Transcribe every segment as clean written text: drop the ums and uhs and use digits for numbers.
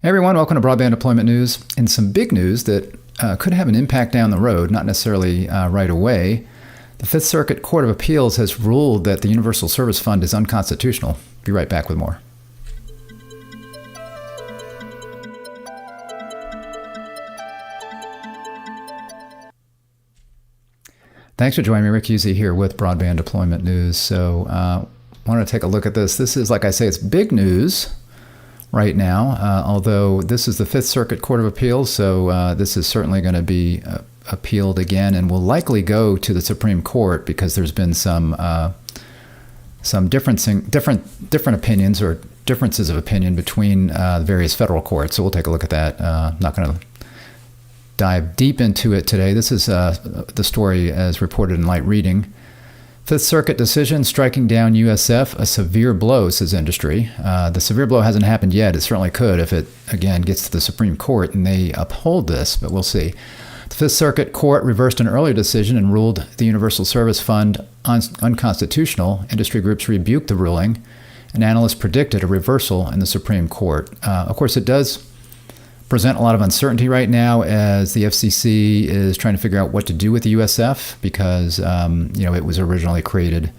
Hey everyone, welcome to Broadband Deployment News. And some big news that could have an impact down the road, not necessarily right away. The Fifth Circuit Court of Appeals has ruled that the Universal Service Fund is unconstitutional. Be right back with more. Thanks for joining me. Rick Husey here with Broadband Deployment News. So I want to take a look at this. This is, like I say, it's big news right now, although this is the Fifth Circuit Court of Appeals, so this is certainly going to be appealed again and will likely go to the Supreme Court because there's been some different opinions or differences of opinion between the various federal courts. So we'll take a look at that. Not going to dive deep into it today. This is the story as reported in Light Reading. Fifth Circuit decision striking down USF, a severe blow, says industry. The severe blow hasn't happened yet. It certainly could if it, again, gets to the Supreme Court and they uphold this, but we'll see. The Fifth Circuit Court reversed an earlier decision and ruled the Universal Service Fund unconstitutional. Industry groups rebuked the ruling, and analysts predicted a reversal in the Supreme Court. Of course, it does present a lot of uncertainty right now as the FCC is trying to figure out what to do with the USF because it was originally created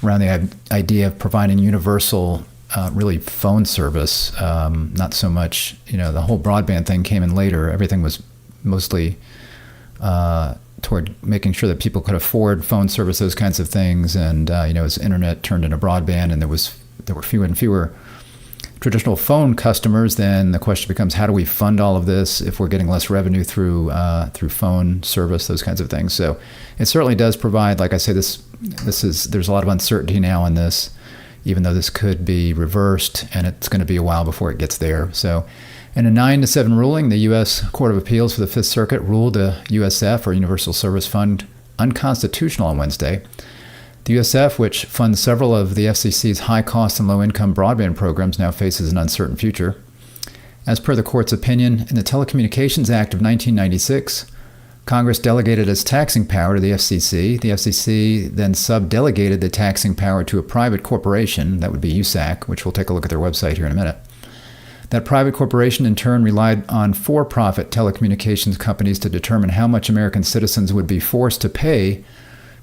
around the idea of providing universal really phone service, not so much, the whole broadband thing came in later. Everything was mostly toward making sure that people could afford phone service, those kinds of things. And, as internet turned into broadband and there were fewer and fewer traditional phone customers, then the question becomes, how do we fund all of this if we're getting less revenue through phone service, those kinds of things. So it certainly does provide, like I say, there's a lot of uncertainty now in this, even though this could be reversed and it's going to be a while before it gets there. So in a 9-7 ruling, the U.S. Court of Appeals for the Fifth Circuit ruled the USF, or Universal Service Fund, unconstitutional on Wednesday. The USF, which funds several of the FCC's high-cost and low-income broadband programs, now faces an uncertain future. As per the court's opinion, in the Telecommunications Act of 1996, Congress delegated its taxing power to the FCC. The FCC then sub-delegated the taxing power to a private corporation, that would be USAC, which we'll take a look at their website here in a minute. That private corporation, in turn, relied on for-profit telecommunications companies to determine how much American citizens would be forced to pay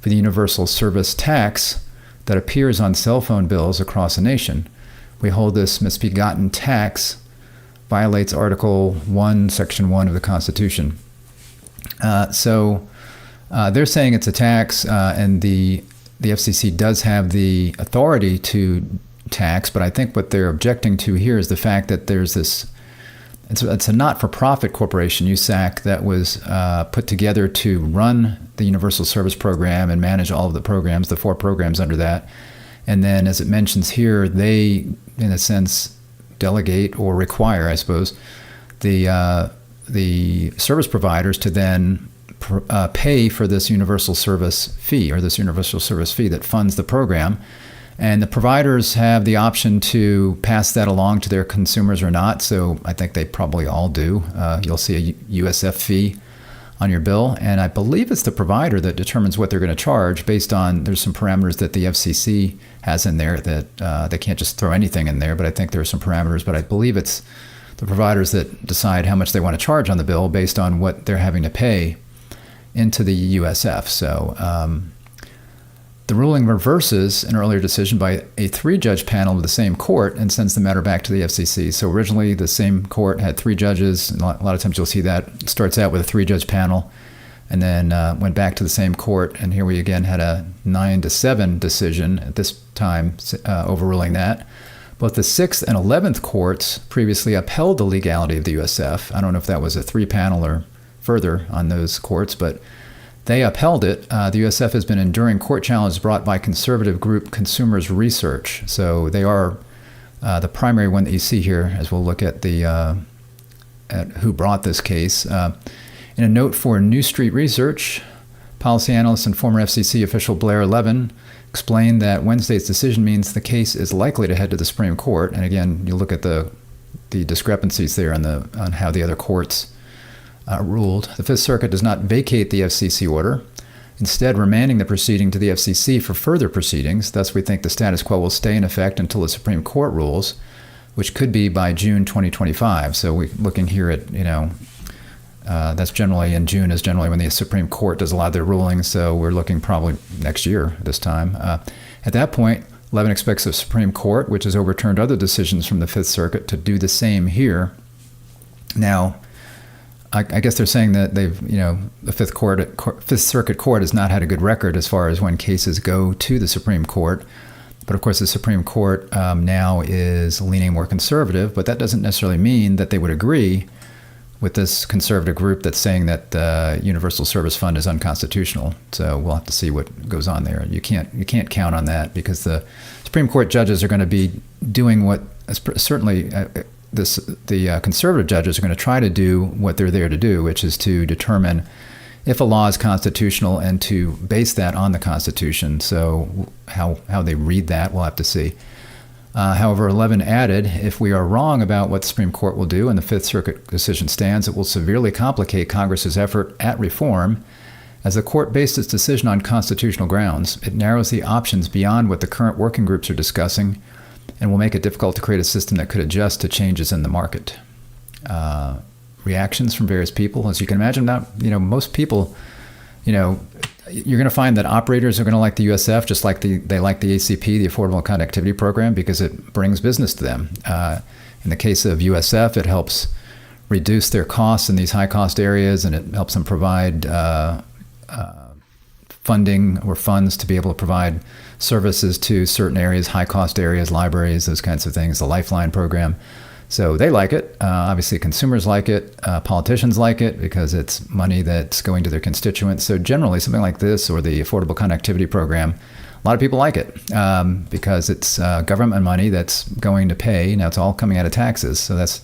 for the universal service tax that appears on cell phone bills across the nation. We hold this misbegotten tax violates Article 1, Section 1 of the Constitution. So they're saying it's a tax, and the FCC does have the authority to tax, but I think what they're objecting to here is the fact that there's this, it's a not-for-profit corporation, USAC, that was put together to run the Universal Service Program and manage all of the programs, the 4 programs under that. And then, as it mentions here, they, in a sense, delegate or require, I suppose, the service providers to then pay for this universal service fee, or this universal service fee that funds the program. And the providers have the option to pass that along to their consumers or not. So I think they probably all do. You'll see a USF fee on your bill. And I believe it's the provider that determines what they're going to charge based on, there's some parameters that the FCC has in there that they can't just throw anything in there. But I think there are some parameters. But I believe it's the providers that decide how much they want to charge on the bill based on what they're having to pay into the USF. So the ruling reverses an earlier decision by a 3-judge panel of the same court and sends the matter back to the FCC. So originally, the same court had 3 judges. And a lot of times you'll see that it starts out with a 3-judge panel and then went back to the same court. And here we again had a 9-7 decision, at this time overruling that. Both the 6th and 11th courts previously upheld the legality of the USF. I don't know if that was a 3-panel or further on those courts, but they upheld it. The USF has been enduring court challenges brought by conservative group Consumers Research. So they are the primary one that you see here, as we'll look at at who brought this case. In a note for New Street Research, policy analyst and former FCC official Blair Levin explained that Wednesday's decision means the case is likely to head to the Supreme Court. And again, you look at the discrepancies there on how the other courts ruled. The Fifth Circuit does not vacate the FCC order, instead remanding the proceeding to the FCC for further proceedings. Thus, we think the status quo will stay in effect until the Supreme Court rules. which could be by June 2025. So we're looking here at, that's generally in June is generally when the Supreme Court does a lot of their rulings. So we're looking probably next year this time. At that point, Levin expects the Supreme Court, which has overturned other decisions from the Fifth Circuit, to do the same here. Now, I guess they're saying that the Fifth Circuit Court has not had a good record as far as when cases go to the Supreme Court. But of course, the Supreme Court now is leaning more conservative, but that doesn't necessarily mean that they would agree with this conservative group that's saying that the Universal Service Fund is unconstitutional. So we'll have to see what goes on there. You can't count on that, because the Supreme Court judges are going to be doing what certainly the conservative judges are going to try to do what they're there to do, which is to determine if a law is constitutional and to base that on the Constitution. So how they read that, we'll have to see. However, Levin added, if we are wrong about what the Supreme Court will do and the Fifth Circuit decision stands, it will severely complicate Congress's effort at reform. As the court based its decision on constitutional grounds, it narrows the options beyond what the current working groups are discussing and will make it difficult to create a system that could adjust to changes in the market. Reactions from various people, as you can imagine, most people, you're going to find that operators are going to like the USF just like they like the ACP, the Affordable Connectivity Program, because it brings business to them. In the case of USF, it helps reduce their costs in these high-cost areas, and it helps them provide funding or funds to be able to provide services to certain areas, high-cost areas, libraries, those kinds of things, the Lifeline Program. So they like it. Obviously, consumers like it. Politicians like it because it's money that's going to their constituents. So generally, something like this or the Affordable Connectivity Program, a lot of people like it because it's government money that's going to pay. Now, it's all coming out of taxes. So that's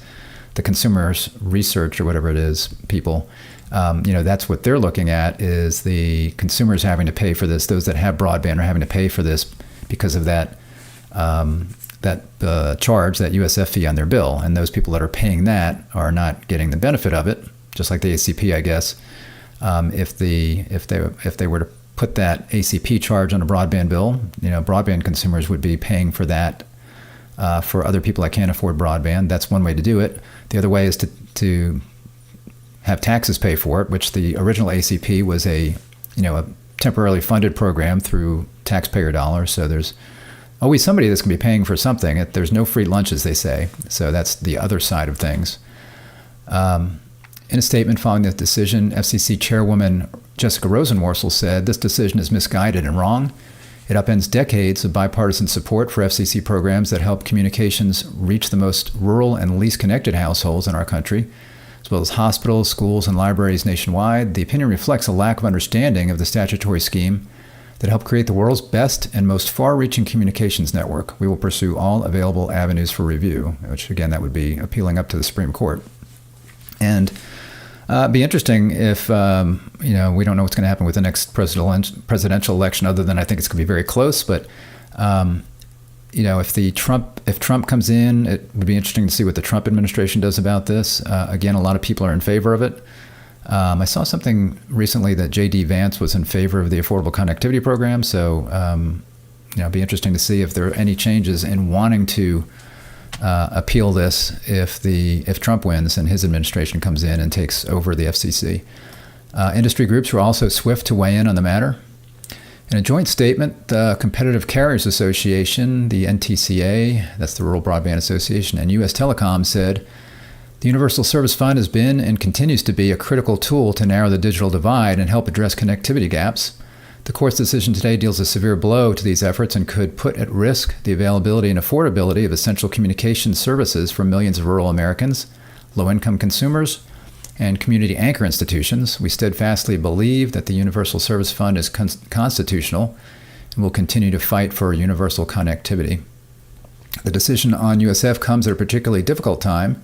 the consumers' research or whatever it is, people. That's what they're looking at, is the consumers having to pay for this. Those that have broadband are having to pay for this because of that charge, that USF fee on their bill. And those people that are paying that are not getting the benefit of it, just like the ACP, I guess. If they were to put that ACP charge on a broadband bill, broadband consumers would be paying for that for other people that can't afford broadband. That's one way to do it. The other way is to have taxes pay for it, which the original ACP was a temporarily funded program through taxpayer dollars. So there's always somebody that's going to be paying for something. There's no free lunches, they say. So that's the other side of things. In a statement following the decision, FCC Chairwoman Jessica Rosenworcel said, "This decision is misguided and wrong. It upends decades of bipartisan support for FCC programs that help communications reach the most rural and least connected households in our country, as well as hospitals, schools, and libraries nationwide. The opinion reflects a lack of understanding of the statutory scheme that helped create the world's best and most far-reaching communications network. We will pursue all available avenues for review," which, again, that would be appealing up to the Supreme Court. And it'd be interesting if, we don't know what's going to happen with the next presidential election, other than I think it's going to be very close. But, if Trump comes in, it would be interesting to see what the Trump administration does about this. Again, a lot of people are in favor of it. I saw something recently that J.D. Vance was in favor of the Affordable Connectivity Program. So, it'd be interesting to see if there are any changes in wanting to appeal this if Trump wins and his administration comes in and takes over the FCC. Industry groups were also swift to weigh in on the matter. In a joint statement, the Competitive Carriers Association, the NTCA, that's the Rural Broadband Association, and U.S. Telecom said, "The Universal Service Fund has been and continues to be a critical tool to narrow the digital divide and help address connectivity gaps. The court's decision today deals a severe blow to these efforts and could put at risk the availability and affordability of essential communication services for millions of rural Americans, low-income consumers, and community anchor institutions. We steadfastly believe that the Universal Service Fund is constitutional and will continue to fight for universal connectivity. The decision on USF comes at a particularly difficult time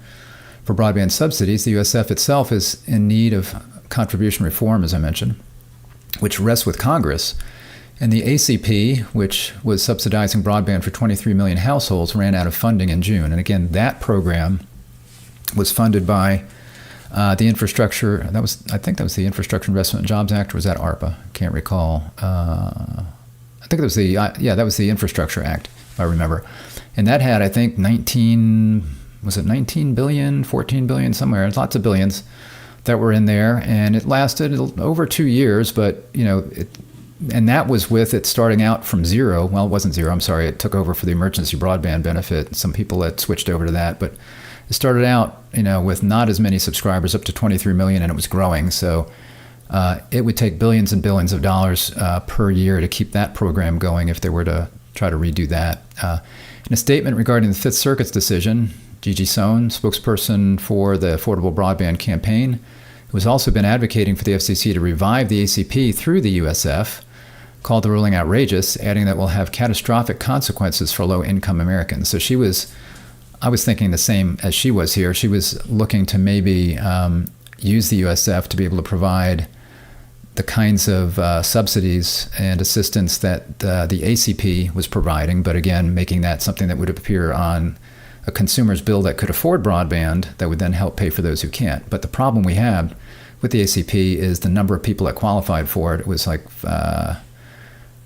for broadband subsidies. The USF itself is in need of contribution reform, as I mentioned, which rests with Congress. And the ACP, which was subsidizing broadband for 23 million households, ran out of funding in June. And again, that program was funded by the infrastructure. I think that was the Infrastructure Investment and Jobs Act, or was that ARPA? Can't recall. I think it was that was the Infrastructure Act. if I remember. And that had, I think, 19 billion, 14 billion, somewhere, lots of billions that were in there. And it lasted over 2 years, but, and that was with it starting out from zero. Well, it wasn't zero, I'm sorry. It took over for the emergency broadband benefit. Some people had switched over to that, but it started out, with not as many subscribers, up to 23 million, and it was growing. So it would take billions and billions of dollars per year to keep that program going if they were to try to redo that. In a statement regarding the Fifth Circuit's decision, Gigi Sohn, spokesperson for the Affordable Broadband Campaign, who has also been advocating for the FCC to revive the ACP through the USF, called the ruling outrageous, adding that will have catastrophic consequences for low-income Americans. So I was thinking the same as she was here. She was looking to maybe use the USF to be able to provide the kinds of subsidies and assistance that the ACP was providing, but again, making that something that would appear on a consumer's bill that could afford broadband that would then help pay for those who can't. But the problem we have with the ACP is the number of people that qualified for it. It was like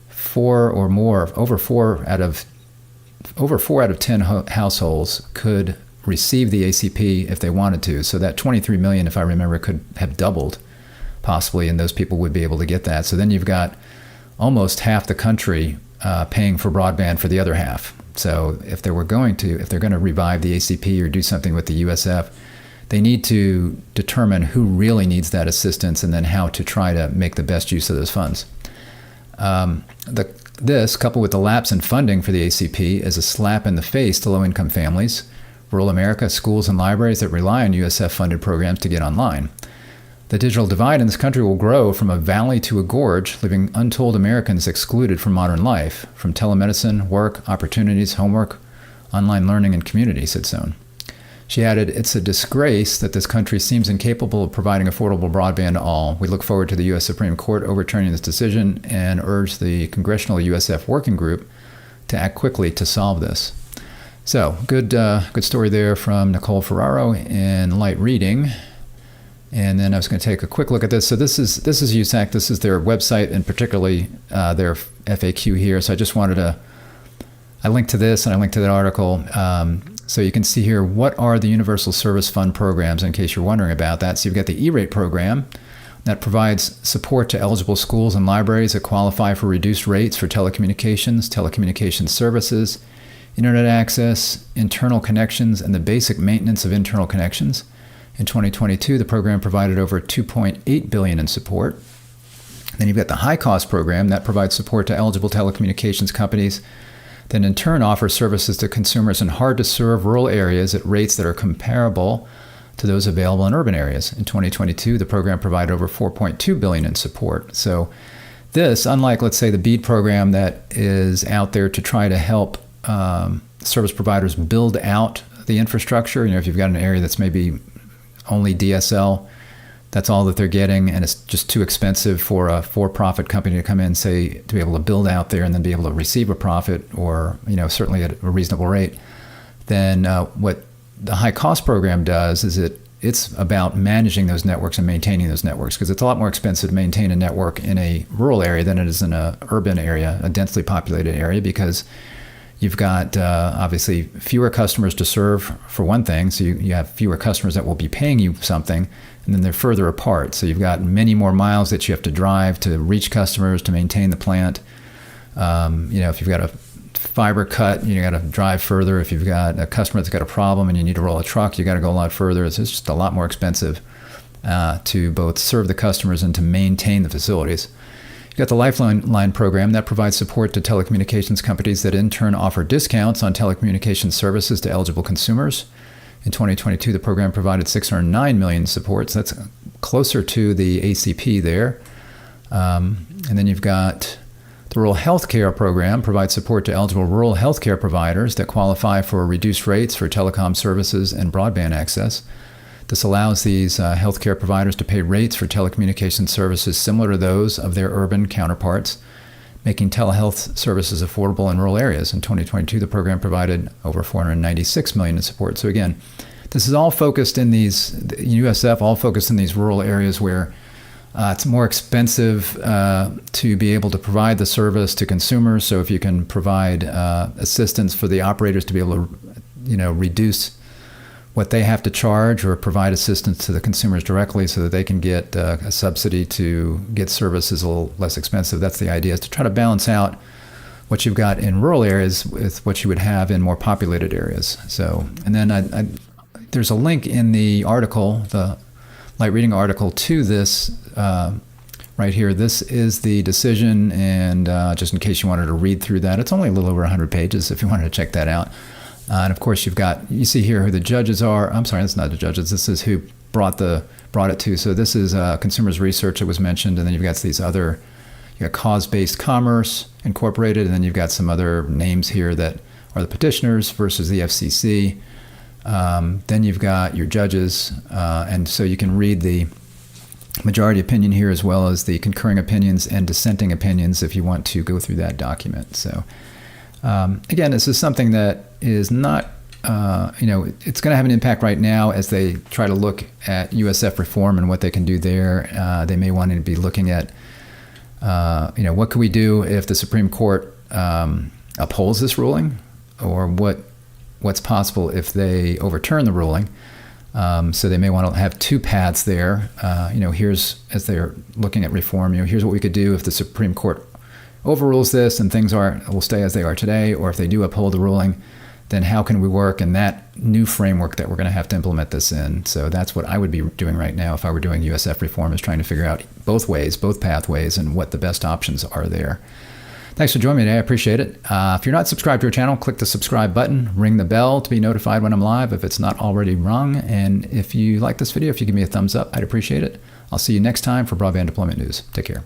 4 or more, over 4 out of 10 households could receive the ACP if they wanted to. So that 23 million, if I remember, could have doubled possibly, and those people would be able to get that. So then you've got almost half the country paying for broadband for the other half. So if they're going to revive the ACP or do something with the USF, they need to determine who really needs that assistance and then how to try to make the best use of those funds. This, coupled with the lapse in funding for the ACP, is a slap in the face to low-income families, rural America, schools, and libraries that rely on USF-funded programs to get online. The digital divide in this country will grow from a valley to a gorge, leaving untold Americans excluded from modern life, from telemedicine, work, opportunities, homework, online learning, and community, said Sohn. She added, "It's a disgrace that this country seems incapable of providing affordable broadband to all. We look forward to the U.S. Supreme Court overturning this decision and urge the Congressional USF Working Group to act quickly to solve this." So, good story there from Nicole Ferraro in Light Reading. And then I was going to take a quick look at this. So this is USAC. This is their website, and particularly their FAQ here. So I just I linked to this and I linked to that article. So you can see here, what are the Universal Service Fund programs, in case you're wondering about that. So you've got the E-rate program that provides support to eligible schools and libraries that qualify for reduced rates for telecommunications services, internet access, internal connections, and the basic maintenance of internal connections. In 2022, the program provided over $2.8 billion in support. Then you've got the high cost program that provides support to eligible telecommunications companies that in turn offer services to consumers in hard to serve rural areas at rates that are comparable to those available in urban areas. In 2022, the program provided over $4.2 billion in support. So this, unlike, let's say, the BEAD program that is out there to try to help service providers build out the infrastructure, if you've got an area that's maybe only DSL, that's all that they're getting, and it's just too expensive for a for-profit company to come in, say, to be able to build out there and then be able to receive a profit, or certainly at a reasonable rate. Then what the high-cost program does is it's about managing those networks and maintaining those networks, because it's a lot more expensive to maintain a network in a rural area than it is in an urban area, a densely populated area, because you've got obviously fewer customers to serve, for one thing. So you have fewer customers that will be paying you something, and then they're further apart. So you've got many more miles that you have to drive to reach customers, to maintain the plant. If you've got a fiber cut, you got to drive further. If you've got a customer that's got a problem and you need to roll a truck, you got to go a lot further. It's just a lot more expensive to both serve the customers and to maintain the facilities. You've got the Lifeline Program that provides support to telecommunications companies that in turn offer discounts on telecommunications services to eligible consumers. In 2022, the program provided $609 million in support, so that's closer to the ACP there. And then you've got the Rural Health Care Program provides support to eligible rural health care providers that qualify for reduced rates for telecom services and broadband access. This allows these healthcare providers to pay rates for telecommunications services similar to those of their urban counterparts, making telehealth services affordable in rural areas. In 2022, the program provided over $496 million in support. So again, this is all focused in these, USF all focused in these rural areas where It's more expensive to be able to provide the service to consumers. So if you can provide assistance for the operators to be able to, reduce what they have to charge, or provide assistance to the consumers directly so that they can get a subsidy to get services a little less expensive. That's the idea, is to try to balance out what you've got in rural areas with what you would have in more populated areas. So, and then there's a link in the article, the light reading article, to this right here. This is the decision, and just in case you wanted to read through that, it's only a little over 100 pages if you wanted to check that out. And of course, you see here who the judges are. I'm sorry, that's not the judges. This is who brought it to. So this is Consumers Research that was mentioned, and then you've got these other, you got Cause-Based Commerce Incorporated, and then you've got some other names here that are the petitioners versus the FCC. Then you've got your judges, and so you can read the majority opinion here as well as the concurring opinions and dissenting opinions if you want to go through that document. So again, this is something that is not, it's going to have an impact right now as they try to look at USF reform and what they can do there. They may want to be looking at, what can we do if the Supreme Court upholds this ruling, or what's possible if they overturn the ruling. So they may want to have two paths there. Here's, as they're looking at reform, here's what we could do if the Supreme Court overrules this and things will stay as they are today, or if they do uphold the ruling, then how can we work in that new framework that we're going to have to implement this in? So that's what I would be doing right now if I were doing USF reform, is trying to figure out both ways, both pathways, and what the best options are there. Thanks for joining me today. I appreciate it. If you're not subscribed to our channel, click the subscribe button, ring the bell to be notified when I'm live if it's not already rung. And if you like this video, if you give me a thumbs up, I'd appreciate it. I'll see you next time for Broadband Deployment News. Take care.